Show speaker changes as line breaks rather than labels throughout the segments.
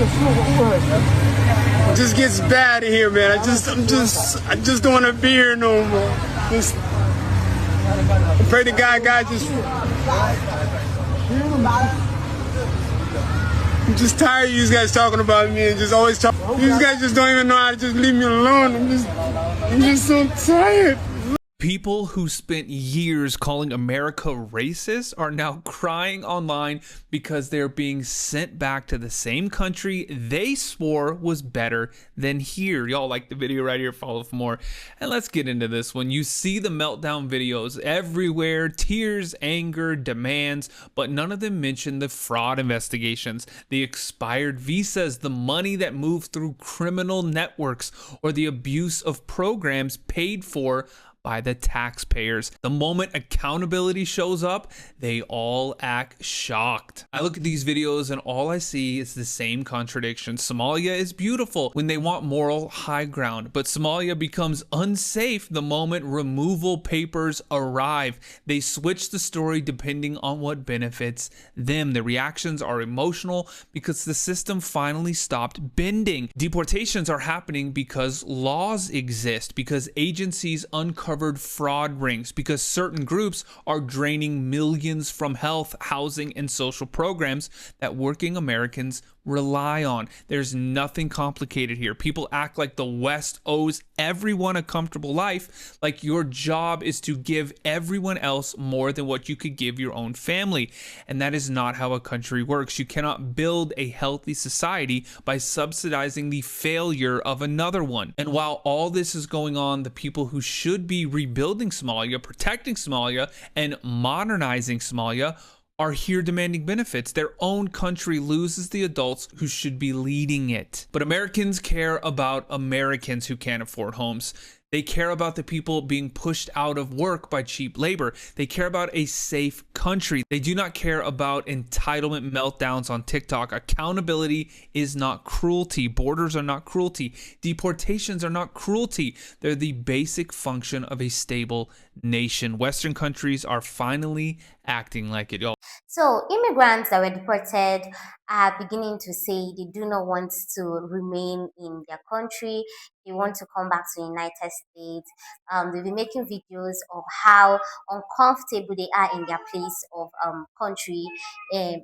It just gets bad in here, man. I just don't want to be here no more. I pray to God just. I'm just tired of you guys talking about me and just always talk. You guys just don't even know how to just leave me alone. I'm just so tired.
People who spent years calling America racist are now crying online because they're being sent back to the same country they swore was better than here. Y'all like the video right here, follow for more. And let's get into this one. You see the meltdown videos everywhere, tears, anger, demands, but none of them mention the fraud investigations, the expired visas, the money that moved through criminal networks, or the abuse of programs paid for by the taxpayers. The moment accountability shows up, they all act shocked. I look at these videos and all I see is the same contradiction. Somalia is beautiful when they want moral high ground, but Somalia becomes unsafe the moment removal papers arrive. They switch the story depending on what benefits them. The reactions are emotional because the system finally stopped bending. Deportations are happening because laws exist, because agencies uncovered fraud rings, because certain groups are draining millions from health, housing, and social programs that working Americans rely on. There's nothing complicated here. People act like the West owes everyone a comfortable life, like your job is to give everyone else more than what you could give your own family. And that is not how a country works. You cannot build a healthy society by subsidizing the failure of another one. And while all this is going on, the people who should be rebuilding Somalia, protecting Somalia, and modernizing Somalia are here demanding benefits. Their own country loses the adults who should be leading it. But Americans care about Americans who can't afford homes. They care about the people being pushed out of work by cheap labor. They care about a safe country. They do not care about entitlement meltdowns on TikTok. Accountability is not cruelty. Borders are not cruelty. Deportations are not cruelty. They're the basic function of a stable nation. Western countries are finally acting like it. Y'all.
So immigrants that were deported are beginning to say they do not want to remain in their country. They want to come back to the United States. They'll be making videos of how uncomfortable they are in their place of country, and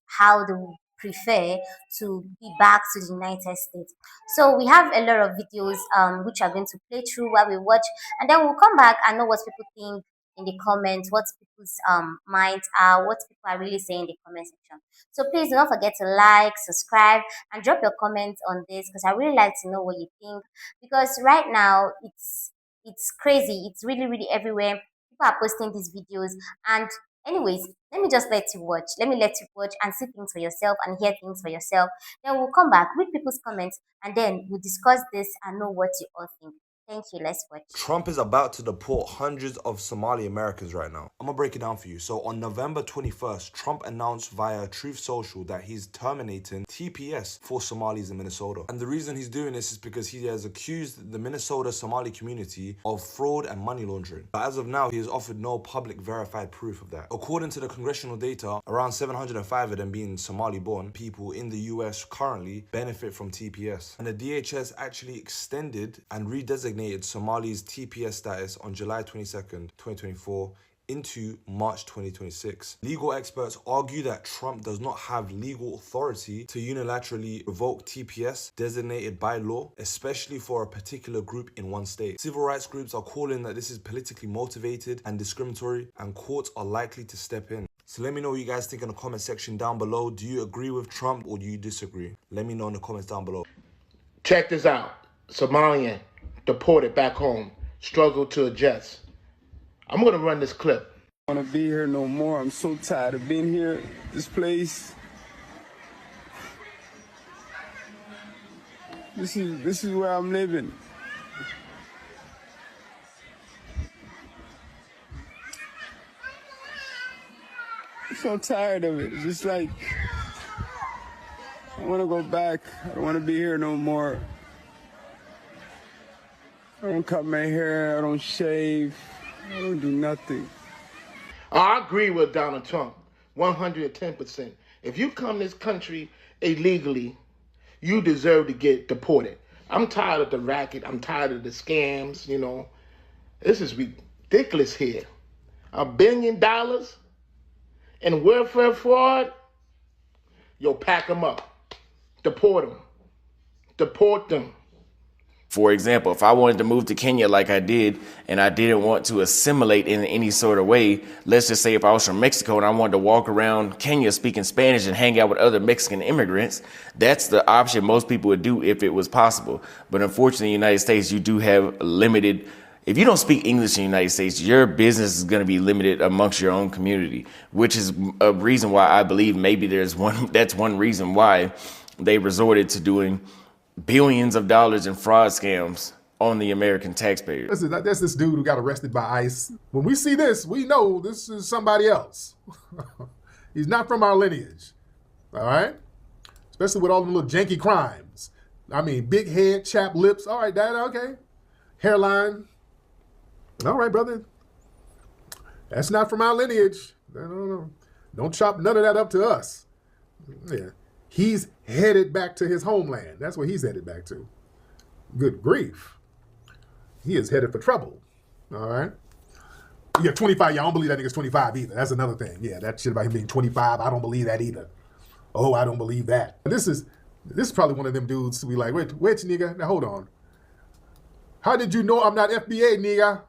how they would prefer to be back to the United States. So we have a lot of videos which are going to play through while we watch, and then we'll come back and know what people think in the comments, what people's minds are, what people are really saying in the comment section. So please do not forget to like, subscribe, and drop your comments on this, because I really like to know what you think. Because right now it's crazy. It's really everywhere. People are posting these videos, and anyways, let me just let you watch. Let me let you watch and see things for yourself and hear things for yourself. Then we'll come back, read people's comments, and then we'll discuss this and know what you all think. Thank you. Let's watch.
Trump is about to deport hundreds of Somali Americans right now. I'm gonna break it down for you. So on November 21st, Trump announced via Truth Social that he's terminating TPS for Somalis in Minnesota. And the reason he's doing this is because he has accused the Minnesota Somali community of fraud and money laundering. But as of now, he has offered no public verified proof of that. According to the congressional data, around 705 of them being Somali-born people in the US currently benefit from TPS. And the DHS actually extended and redesignated Somali's TPS status on July 22nd, 2024 into March 2026. Legal experts argue that Trump does not have legal authority to unilaterally revoke TPS designated by law, especially for a particular group in one state. Civil rights groups are calling that this is politically motivated and discriminatory, and courts are likely to step in. So let me know what you guys think in the comment section down below. Do you agree with Trump or do you disagree? Let me know in the comments down below.
Check this out. Somalian deported back home, struggle to adjust. I'm gonna run this clip.
I don't want to be here no more. I'm so tired of being here, this place. This is where I'm living. I'm so tired of it. It's just like, I want to go back. I don't want to be here no more. I don't cut my hair, I don't shave, I don't do nothing.
I agree with Donald Trump, 110%. If you come this country illegally, you deserve to get deported. I'm tired of the racket. I'm tired of the scams, you know. This is ridiculous here. $1 billion in welfare fraud? Yo, pack them up. Deport them. Deport them.
For example, if I wanted to move to Kenya like I did, and I didn't want to assimilate in any sort of way, let's just say if I was from Mexico and I wanted to walk around Kenya speaking Spanish and hang out with other Mexican immigrants, that's the option most people would do if it was possible. But unfortunately, in the United States, you do have limited. If you don't speak English in the United States, your business is going to be limited amongst your own community, which is a reason why I believe maybe that's one reason why they resorted to doing billions of dollars in fraud scams on the American taxpayer.
Listen, that's this dude who got arrested by ICE. When we see this, we know this is somebody else. He's not from our lineage, all right? Especially with all the little janky crimes. I mean, big head, chapped lips. All right, Dad, okay. Hairline. All right, brother. That's not from our lineage. No. Don't chop none of that up to us. Yeah. He's headed back to his homeland. That's where he's headed back to. Good grief. He is headed for trouble. All right. Yeah, 25. Yeah, I don't believe that nigga's 25 either. That's another thing. Yeah, that shit about him being 25. I don't believe that either. Oh, I don't believe that. This is probably one of them dudes to be like, wait, nigga? Now hold on. How did you know I'm not FBA, nigga?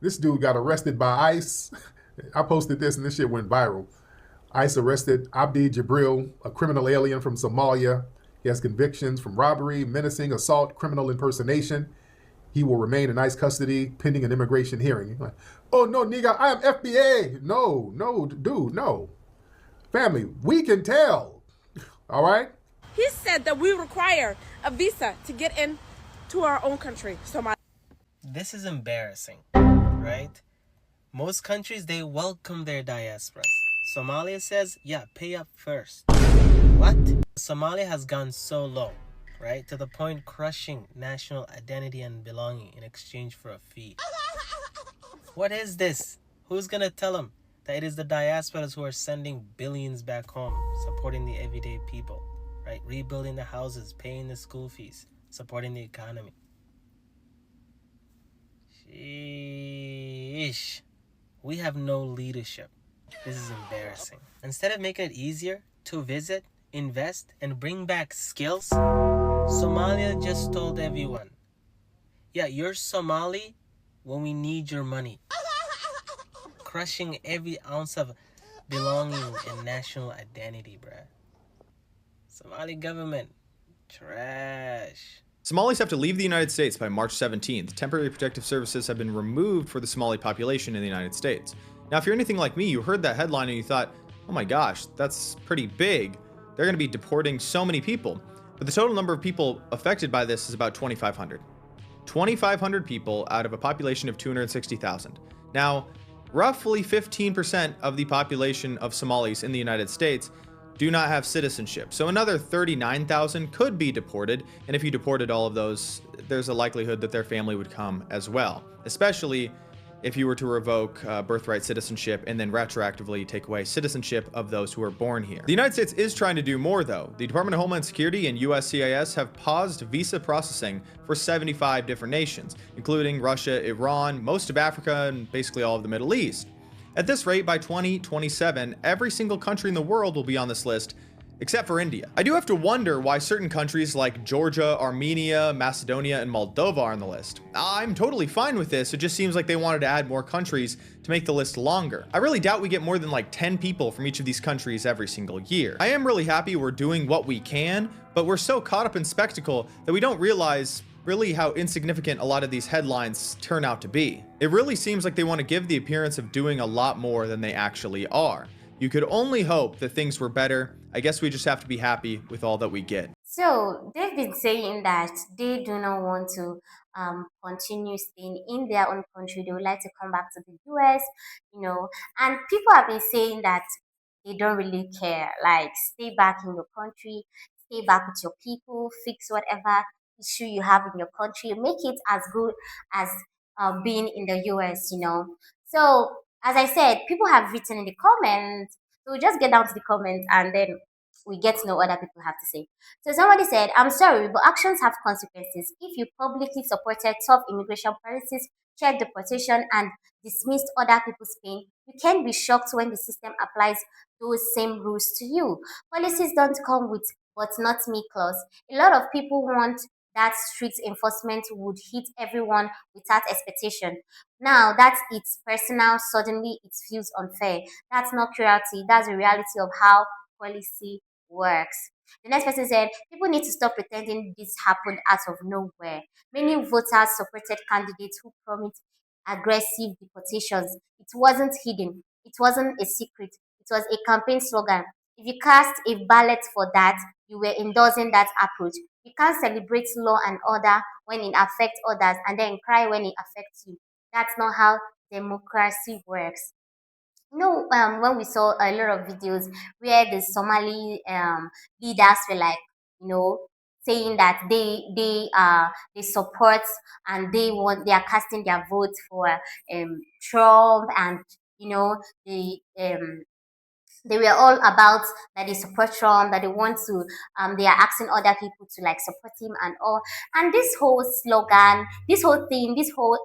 This dude got arrested by ICE. I posted this and this shit went viral. ICE arrested Abdi Jibril, a criminal alien from Somalia. He has convictions from robbery, menacing, assault, criminal impersonation. He will remain in ICE custody pending an immigration hearing. Like, oh, no, nigga, I am FBA. No, dude, no. Family, we can tell. All right?
He said that we require a visa to get into our own country, Somalia.
This is embarrassing, right? Most countries, they welcome their diasporas. Somalia says, yeah, pay up first. What? Somalia has gone so low, right? To the point crushing national identity and belonging in exchange for a fee. What is this? Who's gonna tell them that it is the diasporas who are sending billions back home, supporting the everyday people, right? Rebuilding the houses, paying the school fees, supporting the economy. Sheesh. We have no leadership. This is embarrassing. Instead of making it easier to visit, invest, and bring back skills, Somalia just told everyone, yeah, you're Somali when we need your money. Crushing every ounce of belonging and national identity, bruh. Somali government, trash.
Somalis have to leave the United States by March 17th. Temporary protective services have been removed for the Somali population in the United States. Now, if you're anything like me, you heard that headline and you thought, oh my gosh, that's pretty big. They're going to be deporting so many people. But the total number of people affected by this is about 2,500. 2,500 people out of a population of 260,000. Now, roughly 15% of the population of Somalis in the United States do not have citizenship. So another 39,000 could be deported. And if you deported all of those, there's a likelihood that their family would come as well, especially if you were to revoke birthright citizenship and then retroactively take away citizenship of those who are born here. The United States is trying to do more though. The Department of Homeland Security and USCIS have paused visa processing for 75 different nations, including Russia, Iran, most of Africa, and basically all of the Middle East. At this rate, by 2027, every single country in the world will be on this list, except for India. I do have to wonder why certain countries like Georgia, Armenia, Macedonia, and Moldova are on the list. I'm totally fine with this, it just seems like they wanted to add more countries to make the list longer. I really doubt we get more than like 10 people from each of these countries every single year. I am really happy we're doing what we can, but we're so caught up in spectacle that we don't realize really how insignificant a lot of these headlines turn out to be. It really seems like they want to give the appearance of doing a lot more than they actually are. You could only hope that things were better. I guess we just have to be happy with all that we get.
So they've been saying that they do not want to continue staying in their own country. They would like to come back to the US, and people have been saying that they don't really care. Like, stay back in your country, stay back with your people, fix whatever issue you have in your country, make it as good as being in the US. So, as I said, people have written in the comments. So we just get down to the comments and then we get to know what other people have to say. So somebody said, I'm sorry, but actions have consequences. If you publicly supported tough immigration policies, checked deportation, and dismissed other people's pain, you can be shocked when the system applies those same rules to you. Policies don't come with but not me clause. A lot of people want that strict enforcement would hit everyone without expectation. Now that's it's personal, suddenly it feels unfair. That's not cruelty, that's the reality of how policy works. The next person said, people need to stop pretending this happened out of nowhere. Many voters supported candidates who promised aggressive deportations. It wasn't hidden, it wasn't a secret, it was a campaign slogan. If you cast a ballot for that, you were endorsing that approach. You can't celebrate law and order when it affects others and then cry when it affects you. That's not how democracy works. When we saw a lot of videos where the Somali leaders were like, saying that they support and they are casting their vote for Trump, and they were all about that they support Trump, that they want to, they are asking other people to like support him and all. And this whole slogan, this whole thing, this whole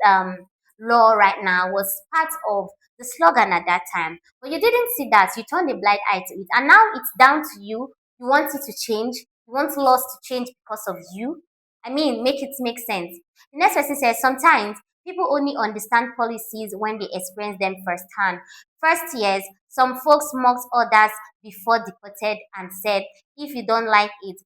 law right now was part of the slogan at that time. But you didn't see that. You turned a blind eye to it. And now it's down to you. You want it to change. You want laws to change because of you. I mean, make it make sense. The next person says, sometimes people only understand policies when they experience them firsthand. First years, some folks mocked others before deported and said, if you don't like it,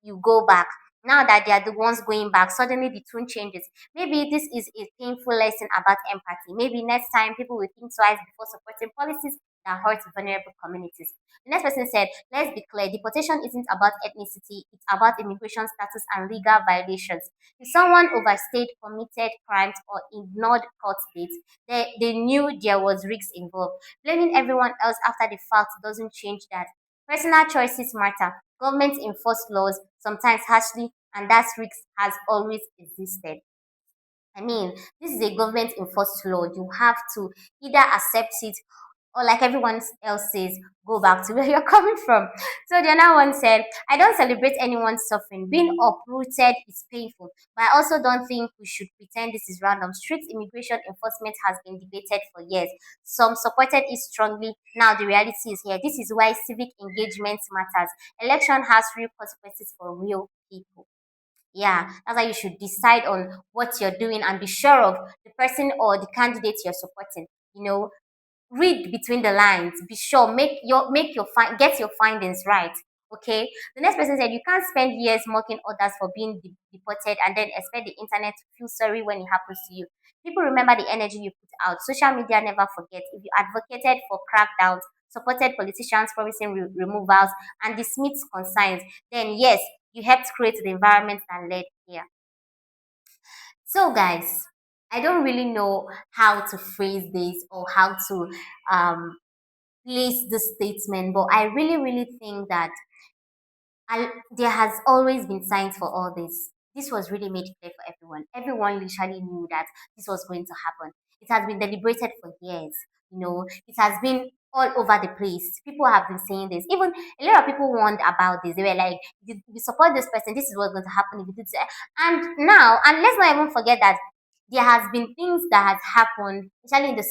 you go back. Now that they are the ones going back, suddenly the tune changes. Maybe this is a painful lesson about empathy. Maybe next time people will think twice before supporting policies that hurt vulnerable communities. The next person said, let's be clear, deportation isn't about ethnicity, it's about immigration status and legal violations. If someone overstayed, committed crimes, or ignored court dates, they knew there was risk involved. Blaming everyone else after the fact doesn't change that. Personal choices matter. Governments enforce laws, sometimes harshly, and that risk has always existed. I mean, this is a government enforced law. You have to either accept it or, like everyone else says, go back to where you're coming from. So the other one said, I don't celebrate anyone's suffering. Being uprooted is painful, but I also don't think we should pretend this is random. Strict immigration enforcement has been debated for years. Some supported it strongly. Now the reality is here. This is why civic engagement matters. Election has real consequences for real people. Yeah, that's why you should decide on what you're doing and be sure of the person or the candidate you're supporting. Read between the lines. Be sure, get your findings right. Okay. The next person said, you can't spend years mocking others for being deported and then expect the internet to feel sorry when it happens to you. People remember the energy you put out. Social media never forgets. If you advocated for crackdowns, supported politicians promising removals, and dismissed concerns, then yes, you helped create the environment that led here. So, guys, I don't really know how to phrase this or how to place this statement, but I really, really think that there has always been signs for all this. This was really made clear for everyone. Everyone literally knew that this was going to happen. It has been deliberated for years. It has been all over the place. People have been saying this. Even a lot of people warned about this. They were like, if you support this person, this is what's going to happen if you do this. And now, and let's not even forget that there has been things that has happened, especially in the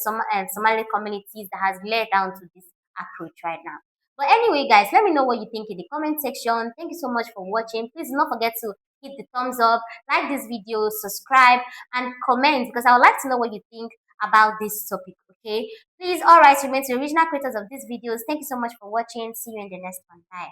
Somali communities, that has led down to this approach right now. But anyway, guys, let me know what you think in the comment section. Thank you so much for watching. Please do not forget to hit the thumbs up, like this video, subscribe, and comment, because I would like to know what you think about this topic. Okay, please, all right, remain to the original creators of these videos. Thank you so much for watching. See you in the next one. Bye.